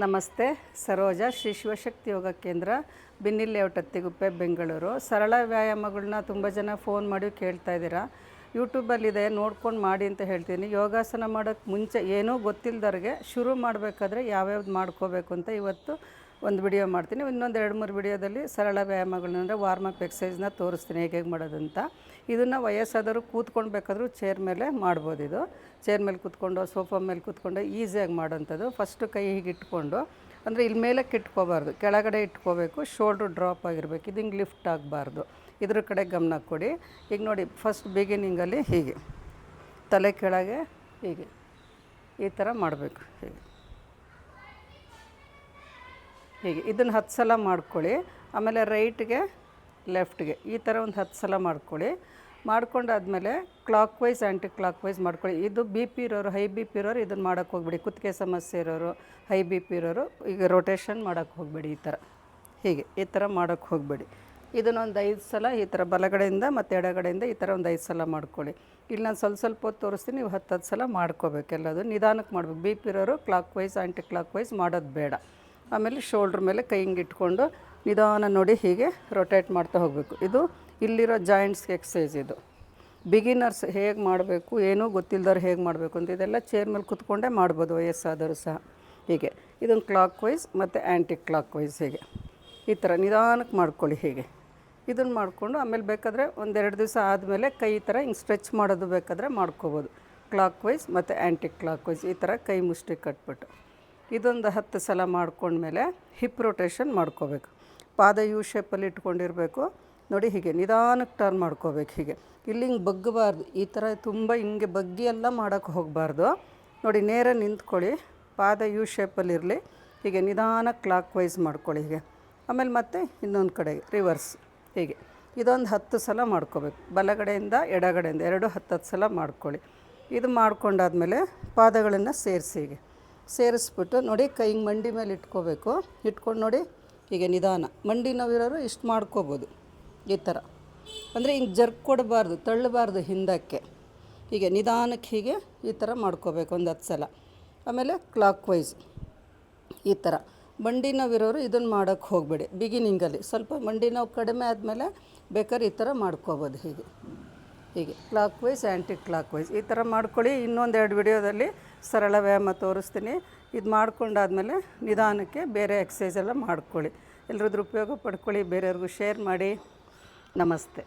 ನಮಸ್ತೆ. ಸರೋಜ ಶ್ರೀ ಶಿವಶಕ್ತಿ ಯೋಗ ಕೇಂದ್ರ, ಬಿನ್ನಿ ಲೇಔಟ್, ಅತ್ತಿಗುಪ್ಪೆ, ಬೆಂಗಳೂರು. ಸರಳ ವ್ಯಾಯಾಮಗಳನ್ನ ತುಂಬ ಜನ ಫೋನ್ ಮಾಡಿ ಕೇಳ್ತಾ ಇದ್ದೀರಾ. ಯೂಟ್ಯೂಬಲ್ಲಿದೆ, ನೋಡ್ಕೊಂಡು ಮಾಡಿ ಅಂತ ಹೇಳ್ತೀನಿ. ಯೋಗಾಸನ ಮಾಡೋಕ್ಕೆ ಮುಂಚೆ ಏನೂ ಗೊತ್ತಿಲ್ಲದವ್ರಿಗೆ ಶುರು ಮಾಡಬೇಕಾದ್ರೆ ಯಾವ್ಯಾವ್ದು ಮಾಡ್ಕೋಬೇಕು ಅಂತ ಇವತ್ತು ಒಂದು ವಿಡಿಯೋ ಮಾಡ್ತೀನಿ. ಇನ್ನೊಂದು 2-3 ವಿಡಿಯೋದಲ್ಲಿ ಸರಳ ವ್ಯಾಯಾಮಗಳನ್ನ ಅಂದರೆ ವಾರ್ಮಪ್ ಎಕ್ಸಸೈಸ್ನ ತೋರಿಸ್ತೀನಿ ಹೇಗೆ ಮಾಡೋದಂತ. ಇದನ್ನು ವಯಸ್ಸಾದವರು ಕೂತ್ಕೊಂಡು ಬೇಕಾದರೂ ಚೇರ್ ಮೇಲೆ ಮಾಡ್ಬೋದು. ಇದು ಚೇರ್ ಮೇಲೆ ಕೂತ್ಕೊಂಡು, ಸೋಫಾ ಮೇಲೆ ಕೂತ್ಕೊಂಡು ಈಸಿಯಾಗಿ ಮಾಡೋಂಥದ್ದು. ಫಸ್ಟು ಕೈ ಹೀಗೆ ಇಟ್ಕೊಂಡು, ಅಂದರೆ ಇಲ್ಲಿ ಮೇಲೆ ಇಟ್ಕೋಬಾರ್ದು, ಕೆಳಗಡೆ ಇಟ್ಕೋಬೇಕು. ಶೋಲ್ಡ್ರು ಡ್ರಾಪ್ ಆಗಿರಬೇಕು. ಇದು ಹಿಂಗೆ ಲಿಫ್ಟ್ ಆಗಬಾರ್ದು. ಇದ್ರ ಕಡೆ ಗಮನ ಕೊಡಿ. ಈಗ ನೋಡಿ, ಫಸ್ಟ್ ಬಿಗಿನಿಂಗಲ್ಲಿ ಹೀಗೆ ತಲೆ ಕೆಳಗೆ ಹೀಗೆ ಈ ಥರ ಮಾಡಬೇಕು. ಹೀಗೆ ಇದನ್ನು 10 ಸಲ ಮಾಡ್ಕೊಳ್ಳಿ. ಆಮೇಲೆ ರೈಟ್ಗೆ ಲೆಫ್ಟ್ಗೆ ಈ ಥರ ಒಂದು 10 ಸಲ ಮಾಡ್ಕೊಳ್ಳಿ. ಮಾಡ್ಕೊಂಡಾದಮೇಲೆ ಕ್ಲಾಕ್ ವೈಸ್ ಆ್ಯಂಟಿ ಕ್ಲಾಕ್ ವೈಸ್ ಮಾಡ್ಕೊಳ್ಳಿ. ಇದು ಬಿ ಪಿ ಇರೋರು, ಹೈ ಬಿ ಪಿ ಇರೋರು ಇದನ್ನು ಮಾಡೋಕ್ಕೆ ಹೋಗ್ಬೇಡಿ. ಕುತ್ತಿಗೆ ಸಮಸ್ಯೆ ಇರೋರು, ಹೈ ಬಿ ಪಿ ಇರೋರು ಈಗ ರೊಟೇಷನ್ ಮಾಡೋಕ್ಕೆ ಹೋಗಬೇಡಿ. ಈ ಥರ ಮಾಡೋಕ್ಕೆ ಹೋಗಬೇಡಿ. ಇದನ್ನೊಂದು 5 ಸಲ ಈ ಥರ ಬಲಗಡೆಯಿಂದ ಮತ್ತು ಎಡಗಡೆಯಿಂದ ಈ ಥರ ಒಂದು 5 ಸಲ ಮಾಡ್ಕೊಳ್ಳಿ. ಇಲ್ಲಿ ನಾನು ಸ್ವಲ್ಪ ಹೊತ್ತು ತೋರಿಸ್ತೀನಿ, ನೀವು 10 ಸಲ ಮಾಡ್ಕೋಬೇಕು. ಎಲ್ಲದು ನಿಧಾನಕ್ಕೆ ಮಾಡಬೇಕು. ಬಿ ಪಿ ಇರೋರು ಕ್ಲಾಕ್ ವೈಸ್ ಆ್ಯಂಟಿ ಕ್ಲಾಕ್ ವೈಸ್ ಮಾಡೋದು ಬೇಡ. ಆಮೇಲೆ ಶೋಲ್ಡ್ರ್ ಮೇಲೆ ಕೈ ಹಿಂಗೆ ಇಟ್ಕೊಂಡು ನಿಧಾನ ನೋಡಿ ಹೀಗೆ ರೊಟೇಟ್ ಮಾಡ್ತಾ ಹೋಗಬೇಕು. ಇದು ಇಲ್ಲಿರೋ ಜಾಯಿಂಟ್ಸ್ಗೆ ಎಕ್ಸಸೈಸ್. ಇದು ಬಿಗಿನರ್ಸ್ ಹೇಗೆ ಮಾಡಬೇಕು, ಏನೂ ಗೊತ್ತಿಲ್ಲದವ್ರು ಹೇಗೆ ಮಾಡಬೇಕು ಅಂತ ಇದೆಲ್ಲ ಚೇರ್ ಮೇಲೆ ಕೂತ್ಕೊಂಡೇ ಮಾಡ್ಬೋದು, ವಯಸ್ಸಾದರೂ ಸಹ. ಹೀಗೆ ಇದನ್ನು ಕ್ಲಾಕ್ ವೈಸ್ ಮತ್ತು ಆ್ಯಂಟಿ ಕ್ಲಾಕ್ ವೈಸ್ ಹೀಗೆ ಈ ಥರ ನಿಧಾನಕ್ಕೆ ಮಾಡ್ಕೊಳ್ಳಿ. ಹೀಗೆ ಇದನ್ನು ಮಾಡಿಕೊಂಡು ಆಮೇಲೆ ಬೇಕಾದರೆ 1-2 ದಿವಸ ಆದಮೇಲೆ ಕೈ ಈ ಥರ ಹಿಂಗೆ ಸ್ಟ್ರೆಚ್ ಮಾಡೋದು ಬೇಕಾದರೆ ಮಾಡ್ಕೋಬೋದು. ಕ್ಲಾಕ್ ವೈಸ್ ಮತ್ತು ಆ್ಯಂಟಿ ಕ್ಲಾಕ್ ವೈಸ್ ಈ ಥರ ಕೈ ಮುಷ್ಟಿ ಕಟ್ಬಿಟ್ಟು ಇದೊಂದು 10 ಸಲ ಮಾಡ್ಕೊಂಡ್ಮೇಲೆ ಹಿಪ್ ರೊಟೇಷನ್ ಮಾಡ್ಕೋಬೇಕು. ಪಾದ ಯು ಶೇಪಲ್ಲಿ ಇಟ್ಕೊಂಡಿರಬೇಕು. ನೋಡಿ ಹೀಗೆ ನಿಧಾನಕ್ಕೆ ಟರ್ನ್ ಮಾಡ್ಕೋಬೇಕು. ಹೀಗೆ ಇಲ್ಲಿ ಹಿಂಗೆ ಬಗ್ಗಬಾರ್ದು. ಈ ಥರ ತುಂಬ ಹಿಂಗೆ ಬಗ್ಗಿ ಎಲ್ಲ ಮಾಡೋಕ್ಕೆ ಹೋಗಬಾರ್ದು. ನೋಡಿ, ನೇರ ನಿಂತ್ಕೊಳ್ಳಿ. ಪಾದ ಯು ಶೇಪಲ್ಲಿರಲಿ. ಹೀಗೆ ನಿಧಾನಕ್ಕೆ ಕ್ಲಾಕ್ ವೈಸ್ ಮಾಡ್ಕೊಳ್ಳಿ. ಹೀಗೆ ಆಮೇಲೆ ಮತ್ತೆ ಇನ್ನೊಂದು ಕಡೆಗೆ ರಿವರ್ಸ್. ಹೀಗೆ ಇದೊಂದು 10 ಸಲ ಮಾಡ್ಕೋಬೇಕು. ಬಲಗಡೆಯಿಂದ ಎಡಗಡೆಯಿಂದ 10 ಸಲ ಮಾಡ್ಕೊಳ್ಳಿ. ಇದು ಮಾಡ್ಕೊಂಡಾದ್ಮೇಲೆ ಪಾದಗಳನ್ನು ಹೀಗೆ ಸೇರಿಸ್ಬಿಟ್ಟು ನೋಡಿ, ಕೈ ಹಿಂಗೆ ಮಂಡಿ ಮೇಲೆ ಇಟ್ಕೋಬೇಕು. ಇಟ್ಕೊಂಡು ನೋಡಿ ಹೀಗೆ ನಿಧಾನ. ಮಂಡಿ ನೋವಿರೋರು ಇಷ್ಟು ಮಾಡ್ಕೋಬೋದು. ಈ ಥರ ಅಂದರೆ ಹಿಂಗೆ ಜರ್ಕ್ ಕೊಡಬಾರ್ದು, ತಳ್ಳಬಾರ್ದು ಹಿಂದಕ್ಕೆ. ಹೀಗೆ ನಿಧಾನಕ್ಕೆ ಹೀಗೆ ಈ ಥರ ಮಾಡ್ಕೋಬೇಕು ಒಂದು 10 ಸಲ. ಆಮೇಲೆ ಕ್ಲಾಕ್ ವೈಸ್ ಈ ಥರ. ಮಂಡಿ ನೋವಿರೋರು ಇದನ್ನು ಮಾಡೋಕ್ಕೆ ಹೋಗಬೇಡಿ ಬಿಗಿನಿಂಗಲ್ಲಿ. ಸ್ವಲ್ಪ ಮಂಡಿ ನೋವು ಕಡಿಮೆ ಆದಮೇಲೆ ಬೇಕಾದ್ರೆ ಈ ಥರ ಮಾಡ್ಕೋಬೋದು. ಹೀಗೆ ಕ್ಲಾಕ್ ವೈಸ್ ಆ್ಯಂಟಿ ಕ್ಲಾಕ್ ವೈಸ್ ಈ ಥರ ಮಾಡ್ಕೊಳ್ಳಿ. ಇನ್ನೊಂದು 2 ವಿಡಿಯೋದಲ್ಲಿ ಸರಳ ವ್ಯಾಯಾಮ ತೋರಿಸ್ತೀನಿ. ಇದು ಮಾಡ್ಕೊಂಡಾದಮೇಲೆ ನಿಧಾನಕ್ಕೆ ಬೇರೆ ಎಕ್ಸಸೈಸ್ ಎಲ್ಲ ಮಾಡ್ಕೊಳ್ಳಿ. ಎಲ್ಲರದ್ದು ಉಪಯೋಗ ಪಡ್ಕೊಳ್ಳಿ. ಬೇರೆಯವ್ರಿಗೂ ಶೇರ್ ಮಾಡಿ. ನಮಸ್ತೆ.